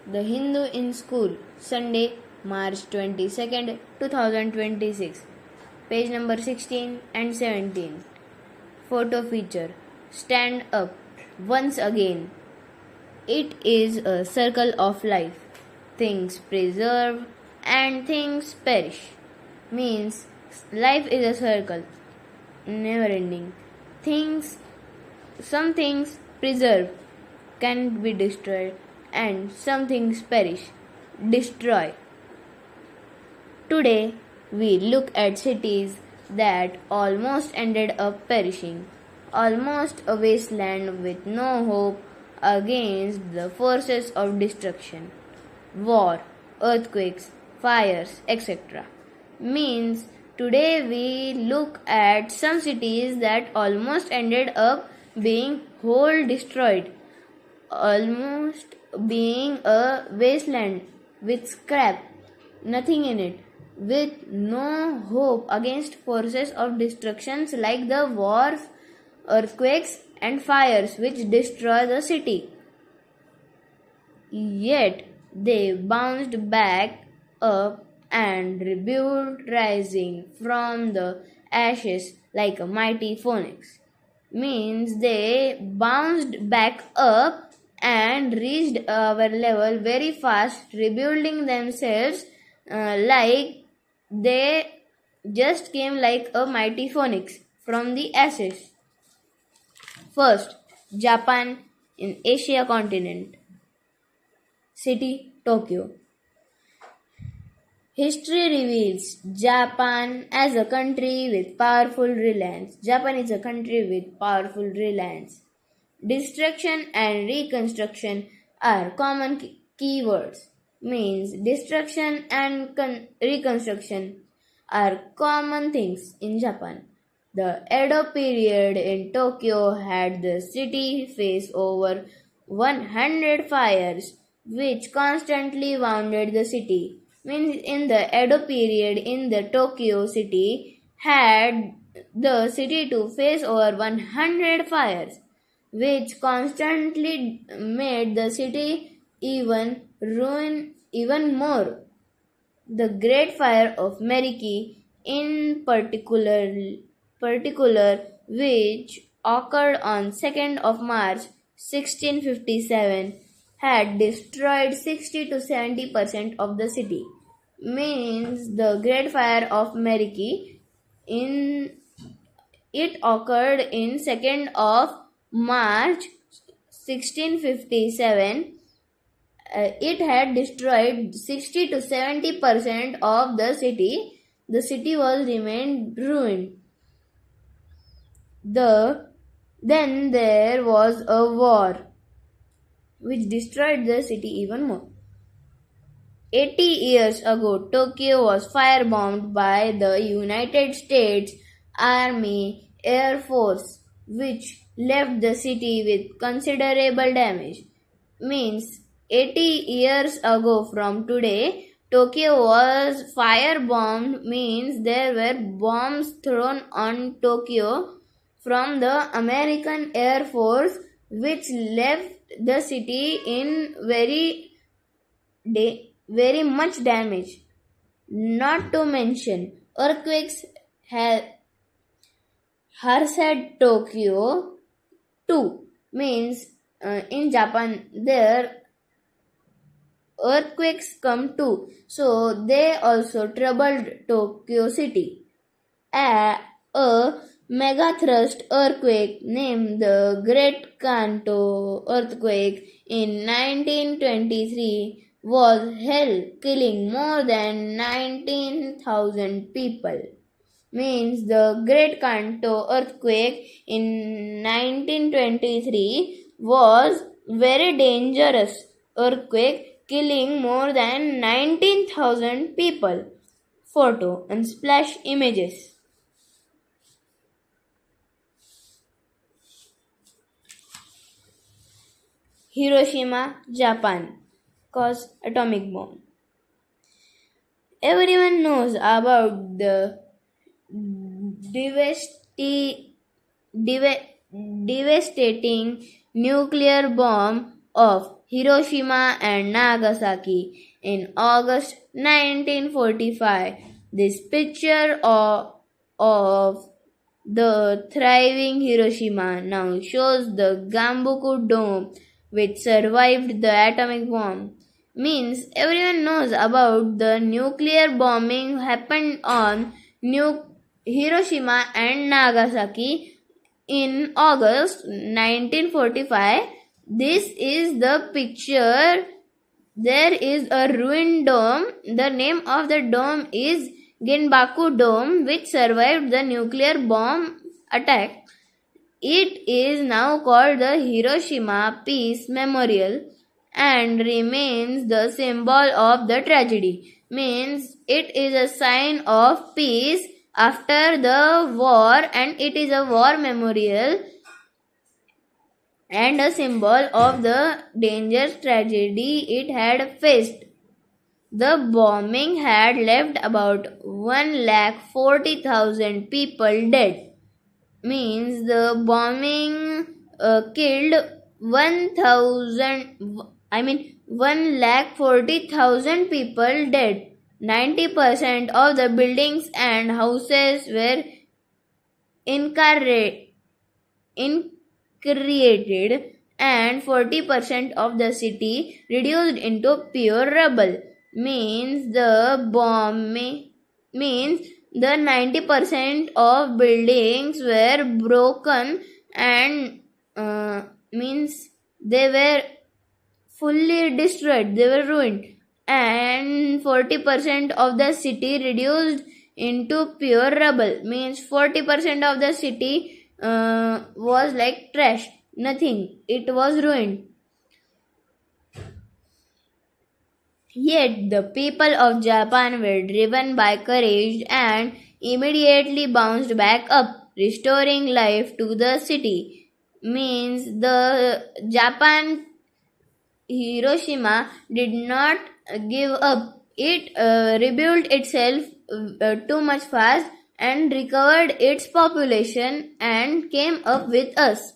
The Hindu in School, Sunday, March 22nd, 2026. Page number 16 and 17. Photo feature. Stand up once again. It is a circle of life. Things preserve and things perish. Means life is a circle, never ending. Some things preserve, can be destroyed, and some things perish, destroy. Today, we look at cities that almost ended up perishing, almost a wasteland with no hope against the forces of destruction. War, earthquakes, fires, etc. Means today we look at some cities that almost ended up being whole destroyed, almost being a wasteland with scrap, nothing in it, with no hope against forces of destructions like the wars, earthquakes, and fires which destroy the city. Yet they bounced back up and rebuilt, rising from the ashes like a mighty phoenix. Means they bounced back up and reached our level very fast, rebuilding themselves like they just came like a mighty phoenix from the ashes. First, Japan in Asia continent. City, Tokyo. History reveals Japan as a country with powerful reliance. Japan is a country with powerful reliance. Destruction and reconstruction are common keywords. Means destruction and reconstruction are common things in Japan. The Edo period in Tokyo had the city face over 100 fires which constantly wounded the city. Means in the Edo period in the Tokyo city had the city to face over 100 fires which constantly made the city ruin even more. The Great Fire of Meriki in particular which occurred on 2nd of March 1657 had destroyed 60 to 70% of the city. Means the Great Fire of Meriki it occurred in 2nd of March 1657. It had destroyed 60 to 70% of the city. The city was remained ruined. Then there was a war which destroyed the city even more. 80 years ago, Tokyo was firebombed by the United States Army Air Force, which left the city with considerable damage. Means 80 years ago from today, Tokyo was firebombed, means there were bombs thrown on Tokyo from the American Air Force, which left the city in very much damage. Not to mention, earthquakes harassed Tokyo too. Means in Japan there earthquakes come too, so they also troubled Tokyo city. A megathrust earthquake named the Great Kanto earthquake in 1923 was hell, killing more than 19,000 people. Means the Great Kanto earthquake in 1923 was very dangerous earthquake, killing more than 19,000 people. Photo and splash images. Hiroshima, Japan, cause atomic bomb. Everyone knows about the devastating nuclear bomb of Hiroshima and Nagasaki in August 1945. This picture of the thriving Hiroshima now shows the Gambuku dome which survived the atomic bomb. Means everyone knows about the nuclear bombing happened on Hiroshima and Nagasaki in August 1945. This is the picture. There is a ruined dome. The name of the dome is Genbaku Dome, which survived the nuclear bomb attack. It is now called the Hiroshima Peace Memorial and remains the symbol of the tragedy. Means it is a sign of peace after the war, and it is a war memorial and a symbol of the dangerous tragedy it had faced. The bombing had left about 1,40,000 people dead. Means the bombing killed 1,40,000 people dead. 90% of the buildings and houses were created and 40% of the city reduced into pure rubble. Means the 90% of buildings were broken and means they were fully destroyed, they were ruined, and 40% of the city reduced into pure rubble. Means 40% of the city was like trash, nothing, it was ruined. Yet the people of Japan were driven by courage and immediately bounced back up, restoring life to the city. Means the Japan Hiroshima did not give up. It rebuilt itself too much fast and recovered its population and came up with us.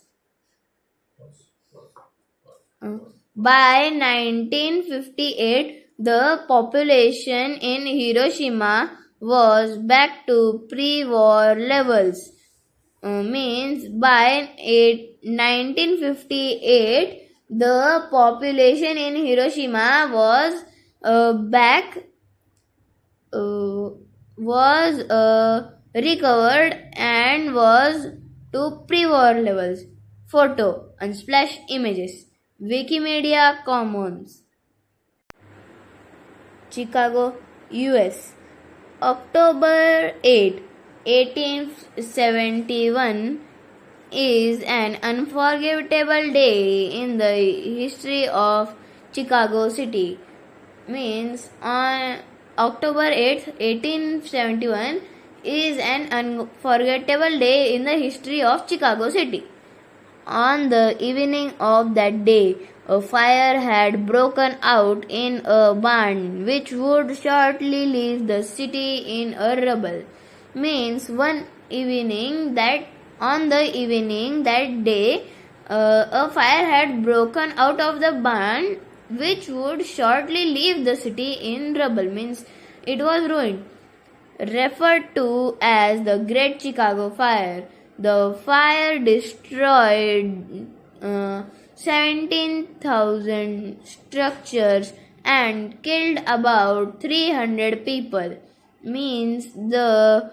By 1958, the population in Hiroshima was back to pre-war levels. Means by 1958, the population in Hiroshima was recovered and was to pre-war levels. Photo and splash images. Wikimedia Commons. Chicago, US. October 8, 1871 is an unforgettable day in the history of Chicago City. Means on October 8, 1871 is an unforgettable day in the history of Chicago City. On the evening of that day, a fire had broken out in a barn which would shortly leave the city in a rubble. Means on the evening that day, a fire had broken out of the barn which would shortly leave the city in rubble. Means it was ruined. Referred to as the Great Chicago Fire. The fire destroyed 17,000 structures and killed about 300 people. Means the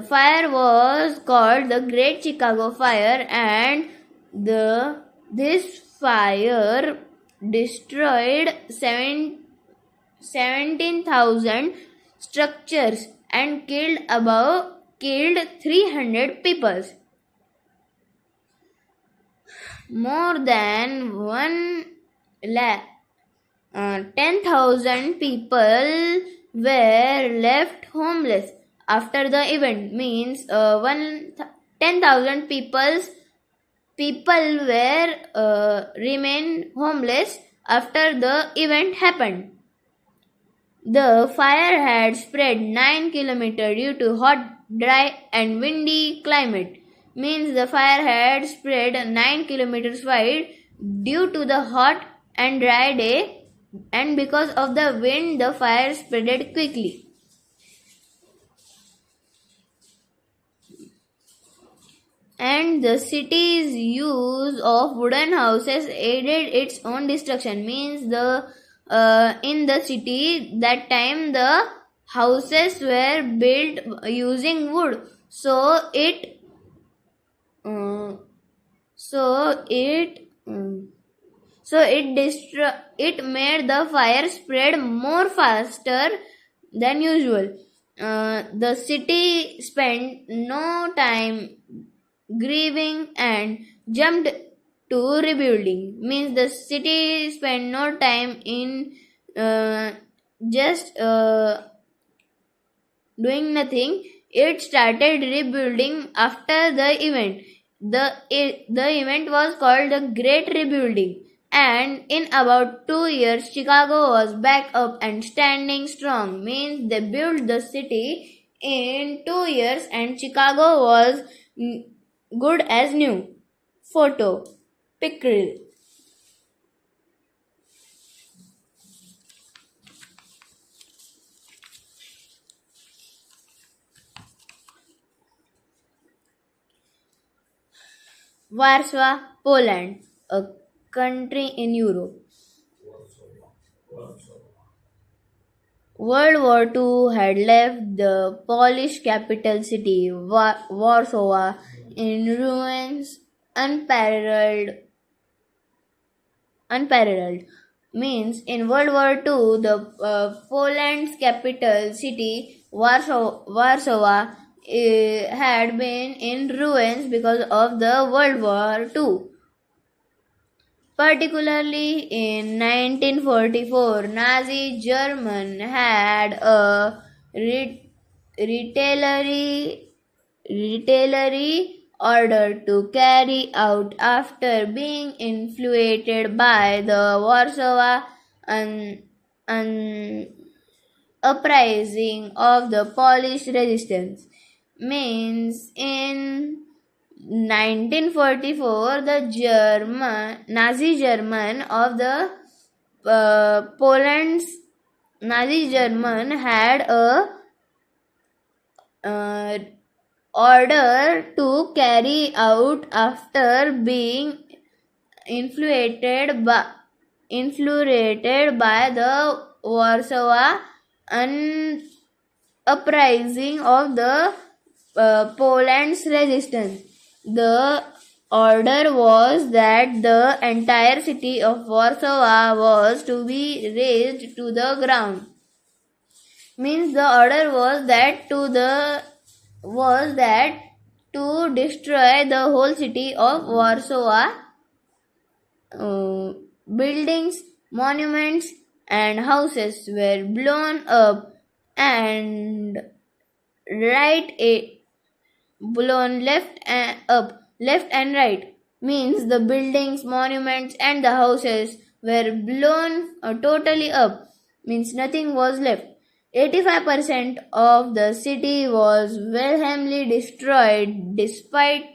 fire was called the Great Chicago Fire, and this fire destroyed 17,000 structures and killed 300 people. More than 10,000 people were left homeless after the event. Means 10,000 people were remained homeless after the event happened. The fire had spread 9 kilometers due to hot, dry and windy climate. Means the fire had spread 9 kilometers wide Due to the hot and dry day and because of the wind, the fire spread quickly. And the city's use of wooden houses aided its own destruction. Means the in the city that time the houses were built using wood, uh, so it it made the fire spread more faster than usual. The city spent no time grieving and jumped to rebuilding. Means the city spent no time in just doing nothing. It started rebuilding after the event. The event was called the Great Rebuilding, and in about 2 years, Chicago was back up and standing strong. Means they built the city in 2 years, and Chicago was good as new. Photo Pickrell. Warsaw, Poland, a country in Europe. World War II had left the Polish capital city, Warsaw, in ruins, unparalleled. Means in World War II, the Poland's capital city, Warsaw, had been in ruins because of the World War II. Particularly in 1944, Nazi Germany had a retaliatory order to carry out after being influenced by the Warsaw un- un- uprising of the Polish resistance. Means in 1944, the Nazi German of the Poland's Nazi German had a uh, order to carry out after being influenced by the Warsaw uprising of the Poland's resistance. The order was that the entire city of Warsaw was to be razed to the ground. Means the order was that to destroy the whole city of Warsaw. Buildings, monuments, and houses were blown up and right blown left and right. Means the buildings, monuments, and the houses were blown totally up. Means nothing was left. 85% of the city was vehemently destroyed despite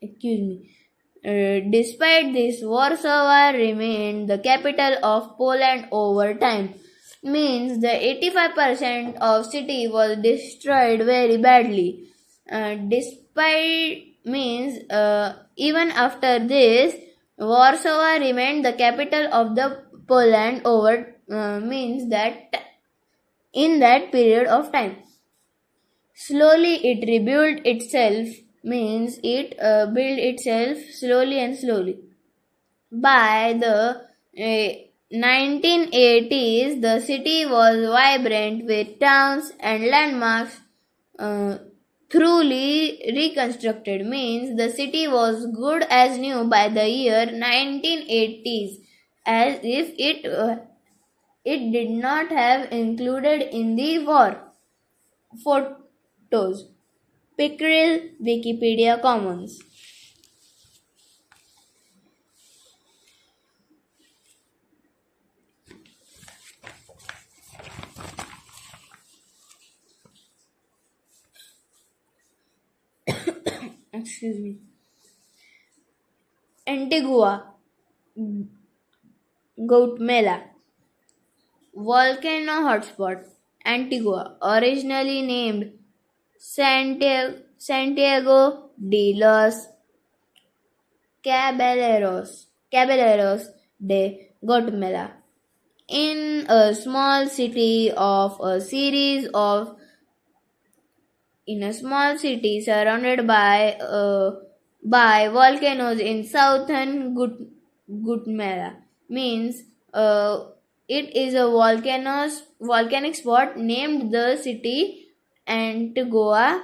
excuse me. Despite this, Warsaw remained the capital of Poland over time. Means the 85% of city was destroyed very badly. Despite means even after this, Warsaw remained the capital of the Poland over means that in that period of time. Slowly it rebuilt itself. Means it built itself slowly and slowly. By the 1980s, the city was vibrant with towns and landmarks thoroughly reconstructed. Means the city was good as new by the year 1980s, as if it did not have included in the war. Photos Pickrell, Wikipedia Commons. Excuse me. Antigua, Guatemala. Volcano hotspot. Antigua, originally named Santiago de los Caballeros de Guatemala. In a small city of a series of in a small city surrounded by volcanoes in southern Guatemala, means it is a volcanic spot named the city Antigua.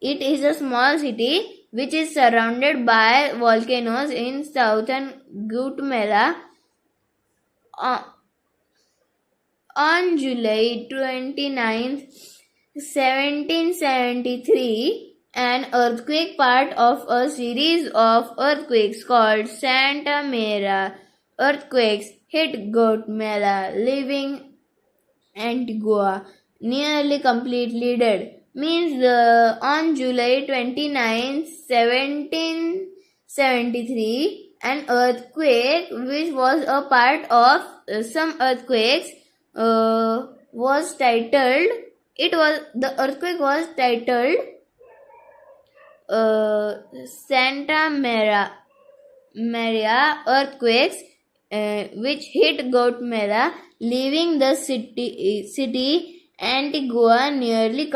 It is a small city which is surrounded by volcanoes in southern Guatemala. On July 29th, 1773, an earthquake, part of a series of earthquakes called Santa Maria earthquakes, hit Guatemala, leaving Antigua nearly completely dead. Means on July 29th, 1773, an earthquake which was a part of some earthquakes was titled. The earthquake was titled Santa Maria earthquakes, which hit Guatemala, leaving the city Antigua nearly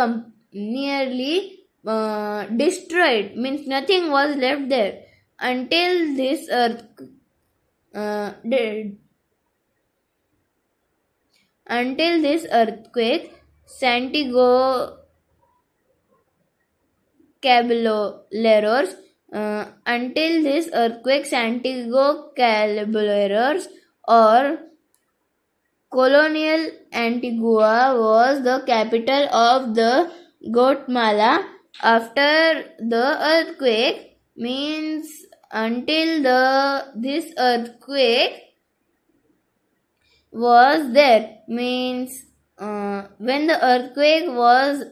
destroyed. Means nothing was left there until this earthquake. Santiago Caballeros. Until this earthquake, Santiago Caballeros or colonial Antigua was the capital of the Guatemala. After the earthquake, means until this earthquake was there, means when the earthquake was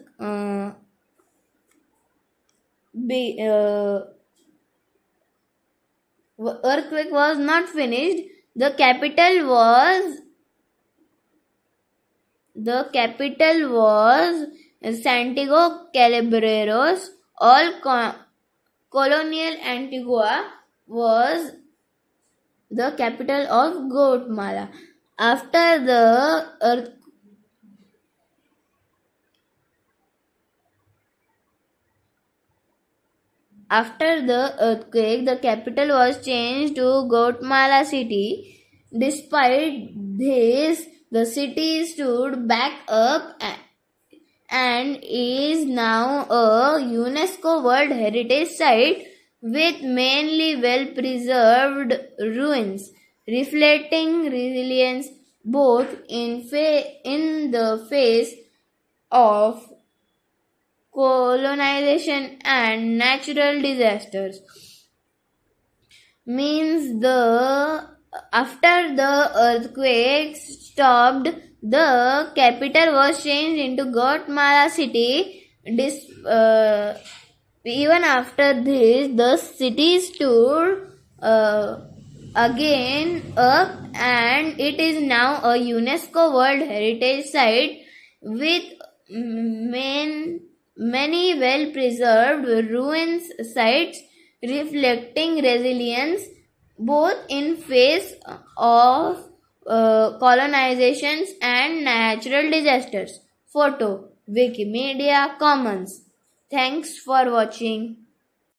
earthquake was not finished, the capital was Santiago Caballeros. All colonial Antigua was the capital of Guatemala. After the earthquake, the capital was changed to Guatemala City. Despite this, the city stood back up and is now a UNESCO World Heritage Site with mainly well-preserved ruins, reflecting resilience both in the face of colonization and natural disasters. Means after the earthquake stopped, the capital was changed into Guatemala City. Even after this, the city stood again up, and it is now a UNESCO World Heritage Site with many well-preserved ruins sites, reflecting resilience both in face of colonizations and natural disasters. Photo Wikimedia Commons. Thanks for watching.